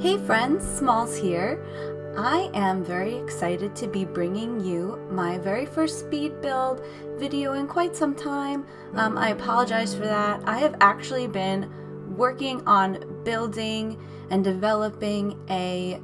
Hey friends, Smalls here. I am very excited to be bringing you my very first speed build video in quite some time. I apologize for that. I have actually been working on building and developing a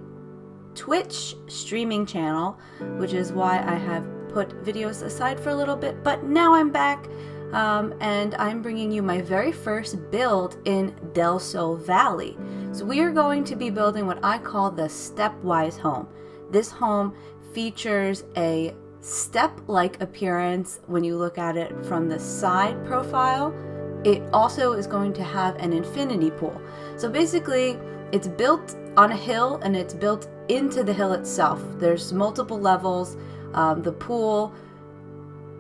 Twitch streaming channel, which is why I have put videos aside for a little bit, but now I'm back. And I'm bringing you my very first build in Del Sol Valley. So we are going to be building what I call the Stepwise home. This home features a step-like appearance when you look at it from the side profile. It also is going to have an infinity pool. So basically, it's built on a hill and it's built into the hill itself. There's multiple levels. The pool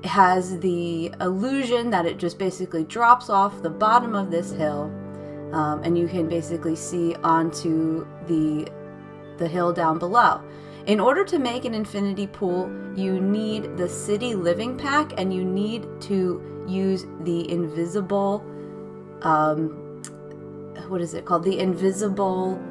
has the illusion that it just basically drops off the bottom of this hill, and you can basically see onto the hill down below. In order to make an infinity pool, you need the city living pack, and you need to use the invisible, what is it called? The invisible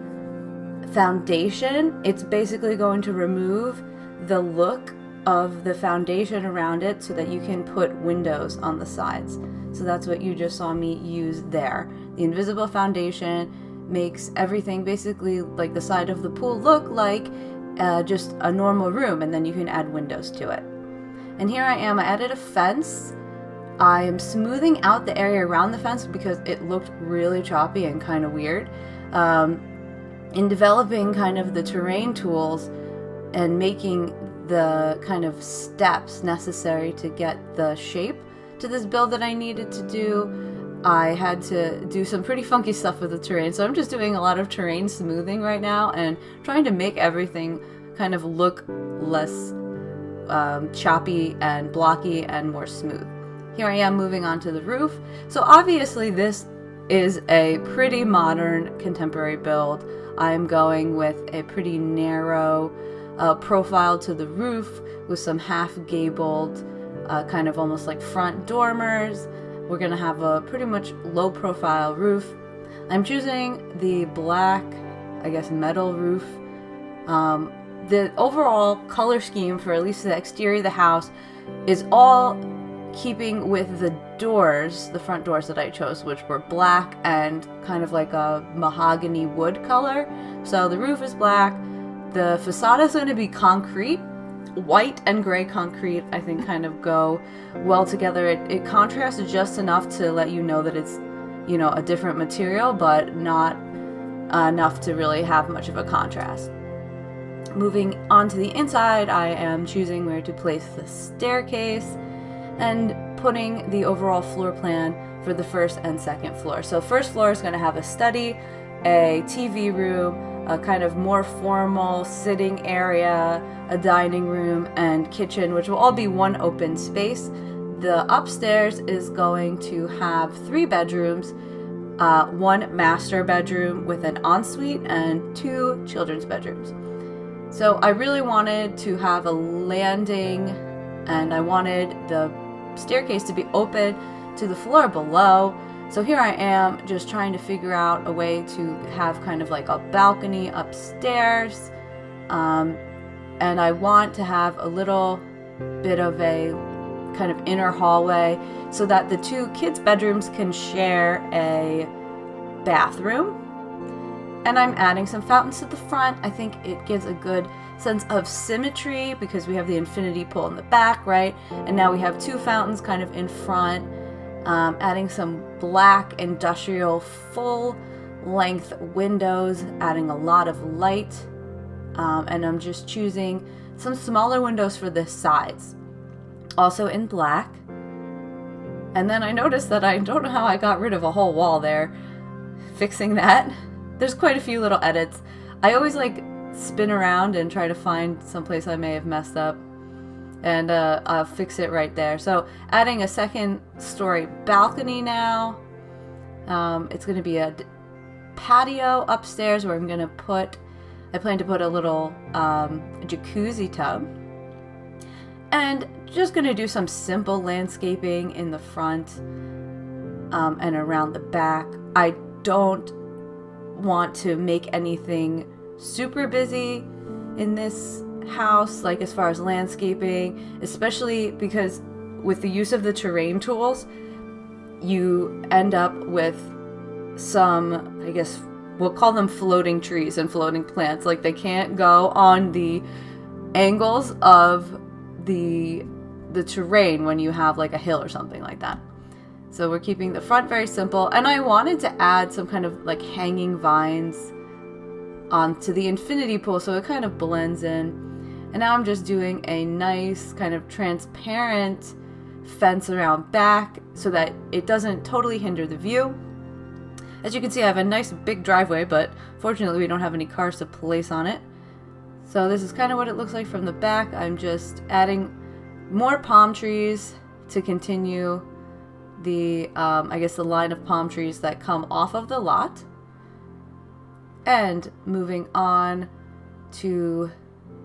foundation. It's basically going to remove the look of the foundation around it so that you can put windows on the sides. So that's what you just saw me use there. The invisible foundation makes everything basically like the side of the pool look like just a normal room, and then you can add windows to it. And here I am, I added a fence. I am smoothing out the area around the fence because it looked really choppy and kind of weird. In developing kind of the terrain tools and making the kind of steps necessary to get the shape to this build that I needed to do, I had to do some pretty funky stuff with the terrain. So I'm just doing a lot of terrain smoothing right now and trying to make everything kind of look less choppy and blocky and more smooth. Here I am moving on to the roof. So obviously this is a pretty modern contemporary build. I'm going with a pretty narrow profile to the roof with some half-gabled, kind of almost like front dormers. We're gonna have a pretty much low-profile roof. I'm choosing the black, I guess, metal roof. The overall color scheme for at least the exterior of the house is all keeping with the doors, the front doors that I chose, which were black and kind of like a mahogany wood color. So the roof is black. The facade is going to be concrete. White and gray concrete, I think, kind of go well together. It contrasts just enough to let you know that it's, you know, a different material, but not enough to really have much of a contrast. Moving on to the inside, I am choosing where to place the staircase and putting the overall floor plan for the first and second floor. So first floor is going to have a study, a TV room, a kind of more formal sitting area, a dining room, and kitchen, which will all be one open space. The upstairs is going to have 3 bedrooms, one master bedroom with an ensuite, and 2 children's bedrooms. So I really wanted to have a landing, and I wanted the staircase to be open to the floor below. So here I am just trying to figure out a way to have kind of like a balcony upstairs. And I want to have a little bit of a kind of inner hallway so that the 2 kids' bedrooms can share a bathroom. And I'm adding some fountains to the front. I think it gives a good sense of symmetry because we have the infinity pool in the back, right? And now we have 2 fountains kind of in front. Adding some black industrial full-length windows, adding a lot of light, and I'm just choosing some smaller windows for the sides, also in black. And then I noticed that I don't know how I got rid of a whole wall there. Fixing that. There's quite a few little edits. I always like spin around and try to find someplace I may have messed up. And I'll fix it right there. So adding a second story balcony now. It's going to be a patio upstairs where I plan to put a little jacuzzi tub. And just going to do some simple landscaping in the front and around the back. I don't want to make anything super busy in this house, like as far as landscaping, especially because with the use of the terrain tools, you end up with some, I guess we'll call them floating trees and floating plants. Like they can't go on the angles of the terrain when you have like a hill or something like that. So we're keeping the front very simple, and I wanted to add some kind of like hanging vines onto the infinity pool so it kind of blends in. And now I'm just doing a nice kind of transparent fence around back so that it doesn't totally hinder the view. As you can see, I have a nice big driveway, but fortunately we don't have any cars to place on it. So this is kind of what it looks like from the back. I'm just adding more palm trees to continue the, I guess the line of palm trees that come off of the lot. And moving on to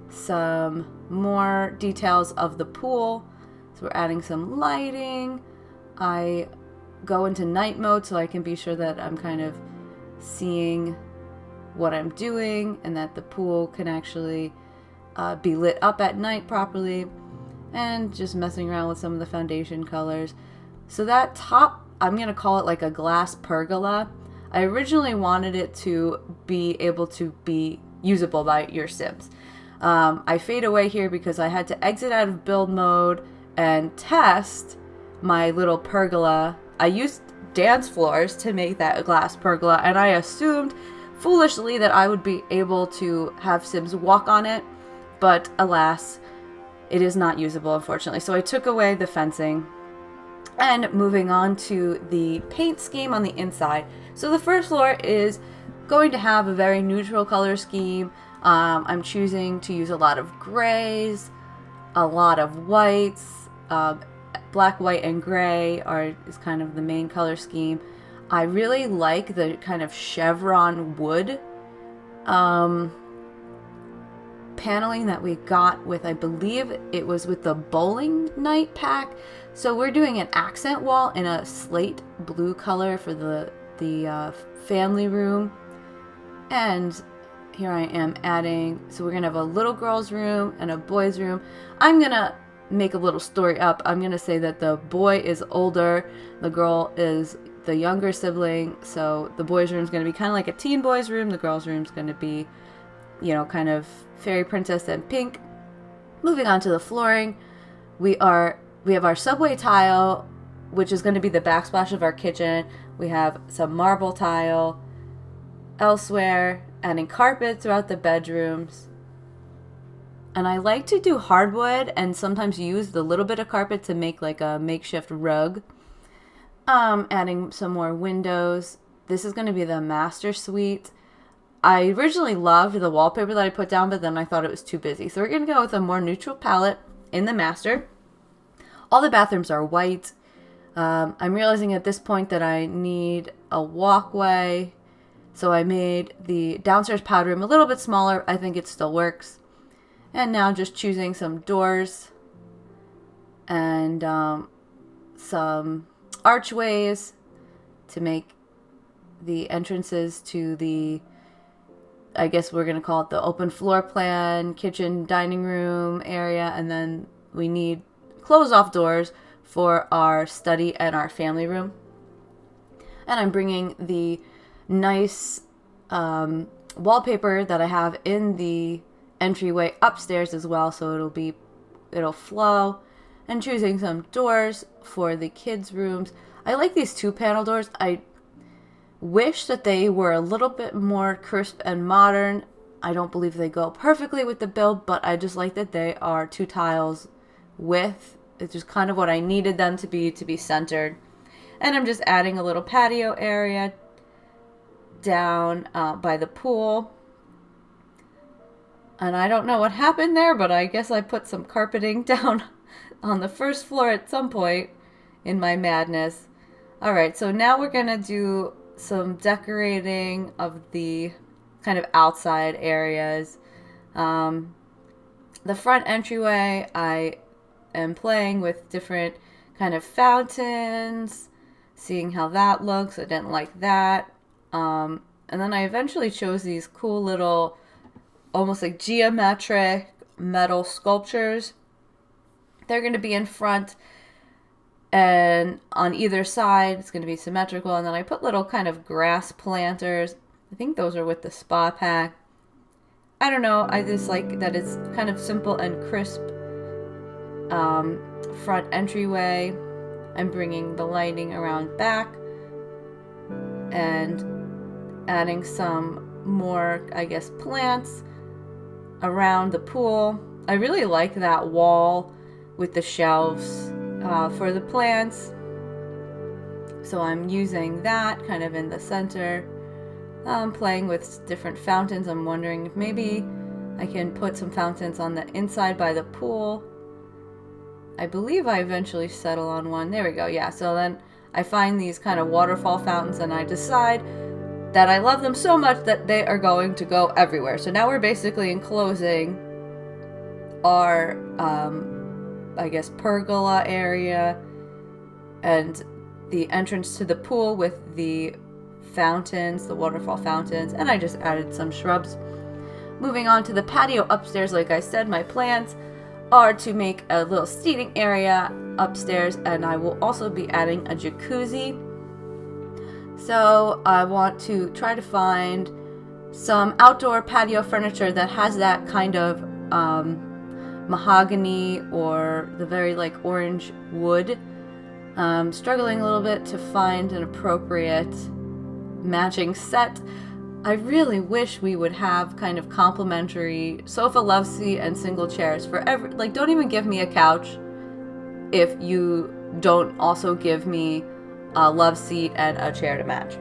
some more details of the pool. So we're adding some lighting. I go into night mode so I can be sure that I'm kind of seeing what I'm doing and that the pool can actually be lit up at night properly, and just messing around with some of the foundation colors. So that top, I'm going to call it like a glass pergola. I originally wanted it to be able to be usable by your Sims. I fade away here because I had to exit out of build mode and test my little pergola. I used dance floors to make that glass pergola, and I assumed foolishly that I would be able to have Sims walk on it, but alas, it is not usable, unfortunately. So I took away the fencing. And moving on to the paint scheme on the inside. So the first floor is going to have a very neutral color scheme. I'm choosing to use a lot of grays, a lot of whites. Black, white, and gray is kind of the main color scheme. I really like the kind of chevron wood paneling that we got with, I believe it was with the bowling night pack. So we're doing an accent wall in a slate blue color for the family room. And here I am adding, so we're gonna have a little girl's room and a boy's room. I'm gonna make a little story up. I'm gonna say that the boy is older, the girl is the younger sibling. So the boy's room is gonna be kind of like a teen boy's room. The girl's room is gonna be, you know, kind of fairy princess and pink. Moving on to the flooring, we have our subway tile, which is going to be the backsplash of our kitchen. We have some marble tile elsewhere, adding carpet throughout the bedrooms. And I like to do hardwood and sometimes use the little bit of carpet to make like a makeshift rug. Adding some more windows. This is going to be the master suite. I originally loved the wallpaper that I put down, but then I thought it was too busy. So we're going to go with a more neutral palette in the master. All the bathrooms are white. I'm realizing at this point that I need a walkway. So I made the downstairs powder room a little bit smaller. I think it still works. And now just choosing some doors and some archways to make the entrances to the, I guess we're going to call it the open floor plan, kitchen, dining room area. And then we need close off doors for our study and our family room. And I'm bringing the nice wallpaper that I have in the entryway upstairs as well, so it'll flow. And choosing some doors for the kids' rooms. I like these 2-panel doors. I wish that they were a little bit more crisp and modern. I don't believe they go perfectly with the build, but I just like that they are 2 tiles width. It's just kind of what I needed them to be centered. And I'm just adding a little patio area down by the pool. And I don't know what happened there, but I guess I put some carpeting down on the first floor at some point in my madness. All right, so now we're gonna do some decorating of the kind of outside areas. The front entryway, I am playing with different kind of fountains, seeing how that looks. I didn't like that. And And then I eventually chose these cool little, almost like geometric metal sculptures. They're going to be in front, and on either side it's going to be symmetrical. And then I put little kind of grass planters. I think those are with the spa pack. I don't know, I just like that it's kind of simple and crisp front entryway. I'm bringing the lighting around back and adding some more, I guess, plants around the pool. I really like that wall with the shelves for the plants. So I'm using that kind of in the center. Playing with different fountains. I'm wondering if maybe I can put some fountains on the inside by the pool. I believe I eventually settle on one. There we go. Yeah, so then I find these kind of waterfall fountains and I decide that I love them so much that they are going to go everywhere. So now we're basically enclosing our, I guess, pergola area and the entrance to the pool with the fountains, the waterfall fountains, and I just added some shrubs. Moving on to the patio upstairs, like I said, my plans are to make a little seating area upstairs, and I will also be adding a jacuzzi. So I want to try to find some outdoor patio furniture that has that kind of mahogany or the very like orange wood. Struggling a little bit to find an appropriate matching set. I really wish we would have kind of complimentary sofa, love seat, and single chairs for every, like, don't even give me a couch if you don't also give me a love seat and a chair to match.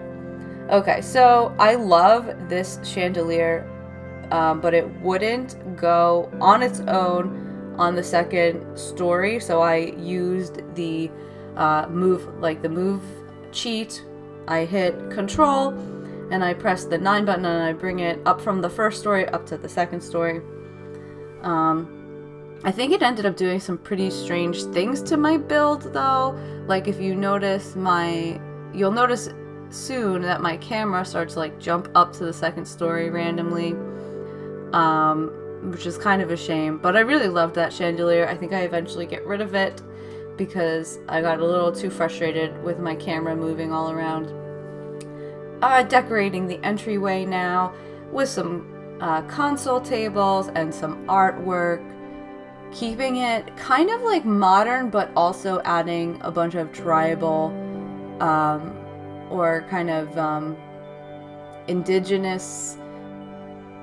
Okay, so I love this chandelier, but it wouldn't go on its own on the second story, so I used the move cheat. I hit control and I press the 9 button and I bring it up from the first story up to the second story. I think it ended up doing some pretty strange things to my build though. Like if you notice you'll notice soon that my camera starts to like jump up to the second story randomly, which is kind of a shame. But I really loved that chandelier. I think I eventually get rid of it because I got a little too frustrated with my camera moving all around. Decorating the entryway now with some console tables and some artwork, keeping it kind of like modern but also adding a bunch of tribal or kind of indigenous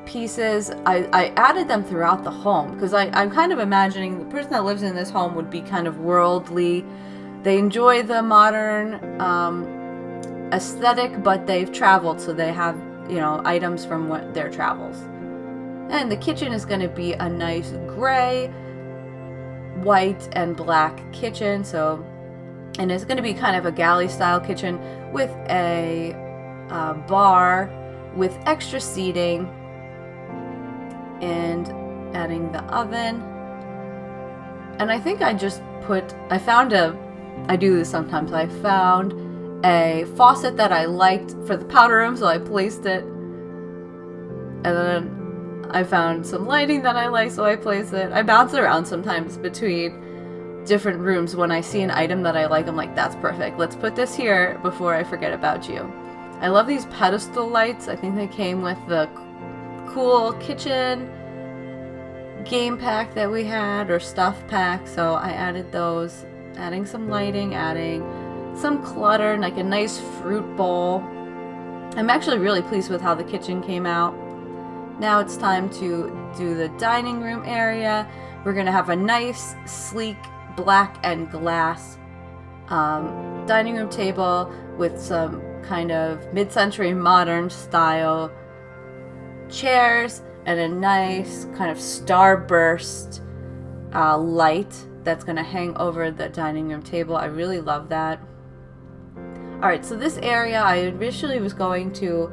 pieces. I added them throughout the home because I'm kind of imagining the person that lives in this home would be kind of worldly. They enjoy the modern aesthetic, but they've traveled, so they have, items from their travels. And the kitchen is going to be a nice gray, white, and black kitchen. And it's going to be kind of a galley style kitchen with a bar with extra seating, and adding the oven. And I think I do this sometimes, I found a faucet that I liked for the powder room, so I placed it. And then I found some lighting that I like, so I placed it. I bounce around sometimes between different rooms. When I see an item that I like, I'm like, that's perfect. Let's put this here before I forget about you. I love these pedestal lights. I think they came with the cool kitchen game pack that we had, or stuff pack, so I added those, adding some lighting, adding some clutter, and like a nice fruit bowl. I'm actually really pleased with how the kitchen came out. Now it's time to do the dining room area. We're gonna have a nice, sleek, black and glass dining room table with some kind of mid-century modern style chairs and a nice kind of starburst light that's going to hang over the dining room table. I really love that. Alright, so this area I initially was going to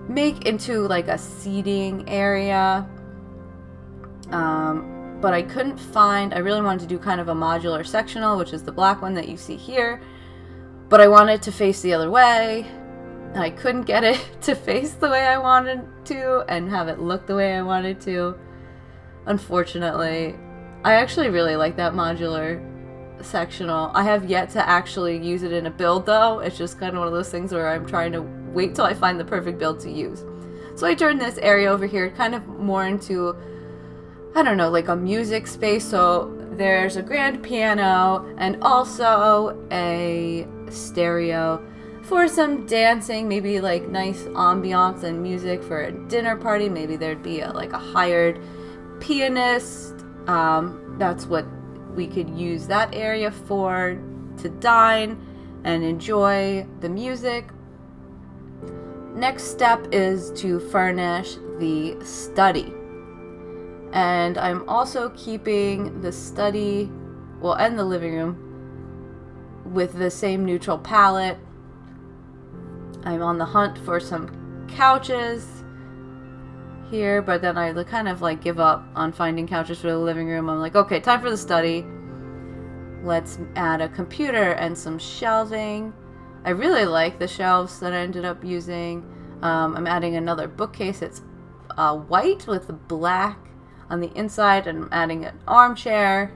make into like a seating area, but I couldn't find, I really wanted to do kind of a modular sectional, which is the black one that you see here, but I wanted to face the other way, I couldn't get it to face the way I wanted to and have it look the way I wanted to. Unfortunately, I actually really like that modular sectional. I have yet to actually use it in a build though. It's just kind of one of those things where I'm trying to wait till I find the perfect build to use. So I turned this area over here kind of more into, I don't know, like a music space. So there's a grand piano and also a stereo for some dancing, maybe like nice ambiance and music for a dinner party. Maybe there'd be like a hired pianist. That's what we could use that area for, to dine and enjoy the music. Next step is to furnish the study. And I'm also keeping the study, well, and the living room with the same neutral palette. I'm on the hunt for some couches here, but then I kind of like give up on finding couches for the living room. I'm like, okay, time for the study. Let's add a computer and some shelving. I really like the shelves that I ended up using. I'm adding another bookcase. It's white with black on the inside, and I'm adding an armchair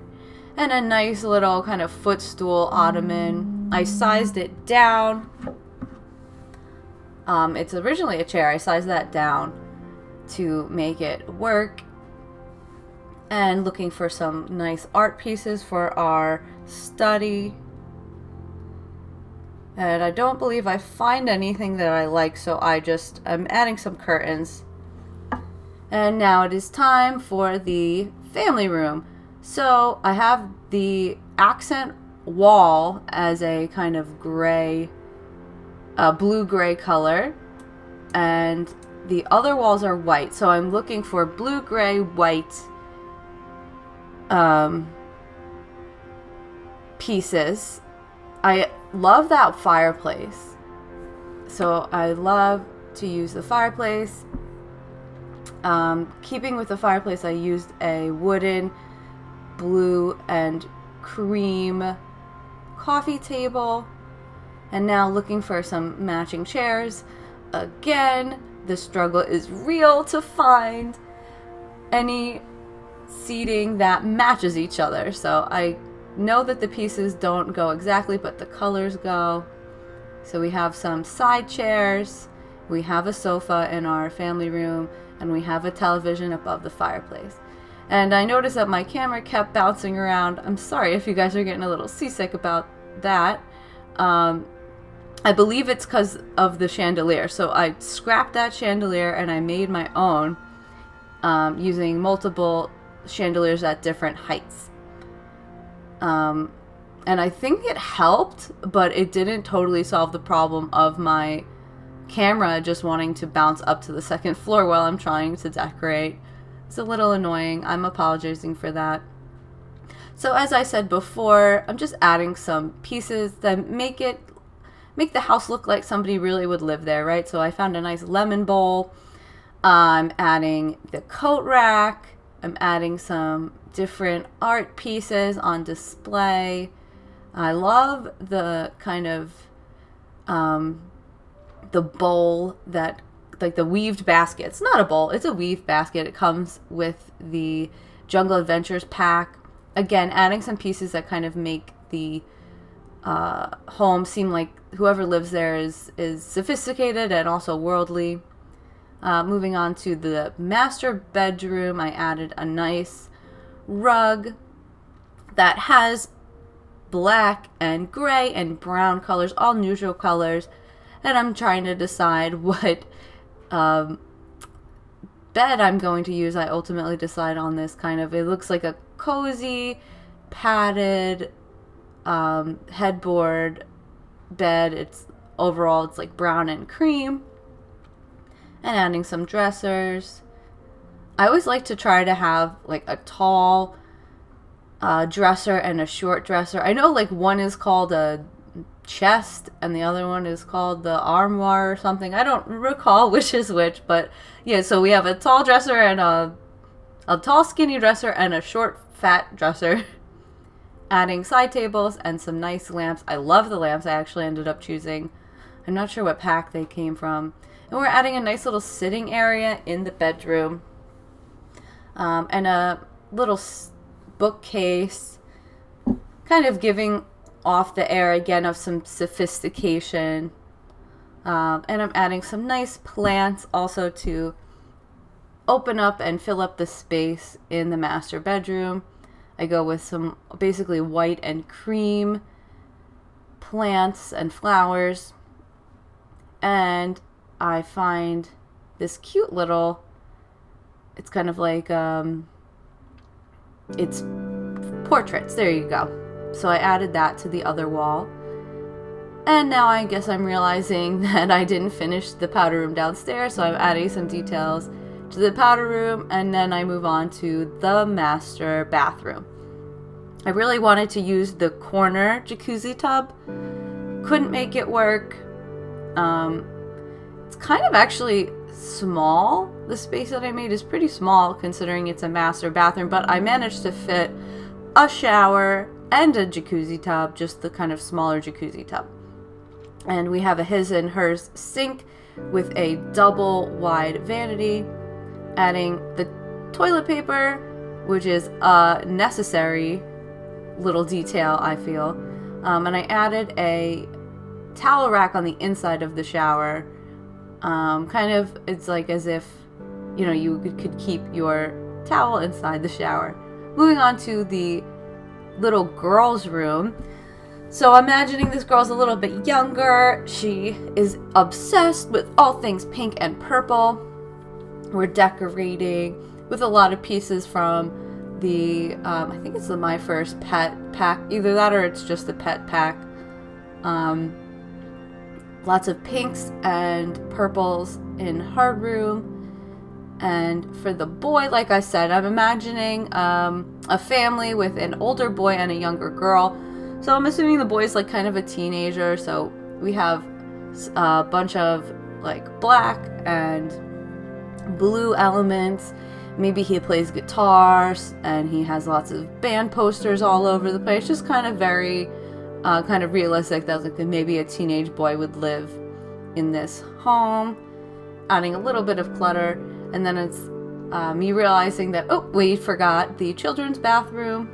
and a nice little kind of footstool ottoman. I sized it down. It's originally a chair. I sized that down to make it work. And looking for some nice art pieces for our study. And I don't believe I find anything that I like, so I'm adding some curtains. And now it is time for the family room. So I have the accent wall as a kind of gray, blue-gray color, and the other walls are white. So I'm looking for blue-gray, white pieces. I love that fireplace, so I love to use the fireplace. Keeping with the fireplace, I used a wooden blue and cream coffee table, and now looking for some matching chairs. Again, the struggle is real to find any seating that matches each other. So I know that the pieces don't go exactly, but the colors go. So we have some side chairs, we have a sofa in our family room, and we have a television above the fireplace. And I noticed that my camera kept bouncing around. I'm sorry if you guys are getting a little seasick about that. I believe it's because of the chandelier. So I scrapped that chandelier and I made my own using multiple chandeliers at different heights. And I think it helped, but it didn't totally solve the problem of my camera just wanting to bounce up to the second floor while I'm trying to decorate. It's a little annoying. I'm apologizing for that. So as I said before, I'm just adding some pieces that make the house look like somebody really would live there, right? So I found a nice lemon bowl. I'm adding the coat rack. I'm adding some different art pieces on display. I love the kind of the bowl that, like the weaved basket. It's not a bowl, it's a weaved basket. It comes with the Jungle Adventures pack. Again, adding some pieces that kind of make the home seem like whoever lives there is sophisticated and also worldly. Moving on to the master bedroom, I added a nice rug that has black and gray and brown colors, all neutral colors, and I'm trying to decide what bed I'm going to use. I ultimately decide on this kind of, it looks like a cozy, padded headboard bed. It's like brown and cream. And adding some dressers. I always like to try to have like a tall dresser and a short dresser. I know like one is called a chest and the other one is called the armoire or something. I don't recall which is which, but yeah, so we have a tall dresser and a tall skinny dresser and a short fat dresser. Adding side tables and some nice lamps. I love the lamps. I actually ended up choosing I'm not sure what pack they came from. And we're adding a nice little sitting area in the bedroom. And a little bookcase, kind of giving off the air again of some sophistication. And I'm adding some nice plants also to open up and fill up the space in the master bedroom. I go with some basically white and cream plants and flowers. And I find this cute little, it's kind of like, it's portraits. There you go. So I added that to the other wall. And now I guess I'm realizing that I didn't finish the powder room downstairs, so I'm adding some details to the powder room, and then I move on to the master bathroom. I really wanted to use the corner jacuzzi tub. Couldn't make it work. It's kind of actually small. The space that I made is pretty small considering it's a master bathroom, but I managed to fit a shower and a jacuzzi tub, just the kind of smaller jacuzzi tub. And we have a his and hers sink with a double wide vanity, adding the toilet paper, which is a necessary little detail, I feel. And I added a towel rack on the inside of the shower. Kind of, it's like as if, you know, you could keep your towel inside the shower. Moving on to the little girl's room. So imagining this girl's a little bit younger. She is obsessed with all things pink and purple. We're decorating with a lot of pieces from the, I think it's the My First Pet pack. Either that or it's just the pet pack. Lots of pinks and purples in her room. And for the boy, like I said, I'm imagining a family with an older boy and a younger girl. So I'm assuming the boy's like kind of a teenager. So we have a bunch of like black and blue elements. Maybe he plays guitars and he has lots of band posters all over the place. Just kind of very kind of realistic that like maybe a teenage boy would live in this home. Adding a little bit of clutter. And then it's me realizing that, oh, we forgot the children's bathroom.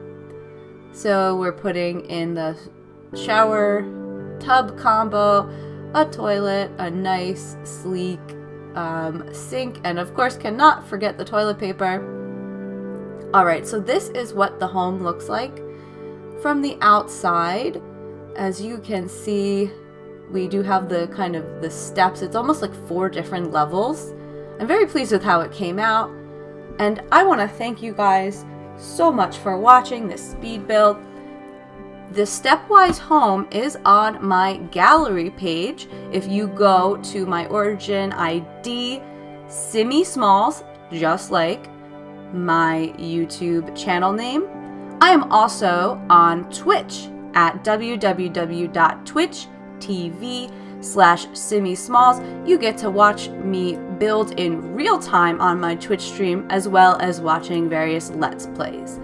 So we're putting in the shower tub combo, a toilet, a nice, sleek sink, and of course cannot forget the toilet paper. Alright, so this is what the home looks like from the outside. As you can see, we do have the kind of the steps. It's almost like 4 different levels. I'm very pleased with how it came out, and I want to thank you guys so much for watching this speed build. The Stepwise home is on my gallery page. If you go to my origin ID, simmysmalls, just like my YouTube channel name. I am also on Twitch at www.twitch.tv/simmysmalls. You get to watch me build in real time on my Twitch stream, as well as watching various Let's Plays.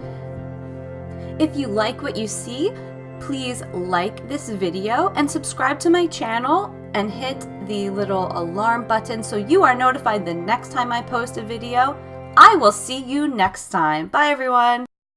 If you like what you see, please like this video and subscribe to my channel and hit the little alarm button so you are notified the next time I post a video. I will see you next time. Bye everyone!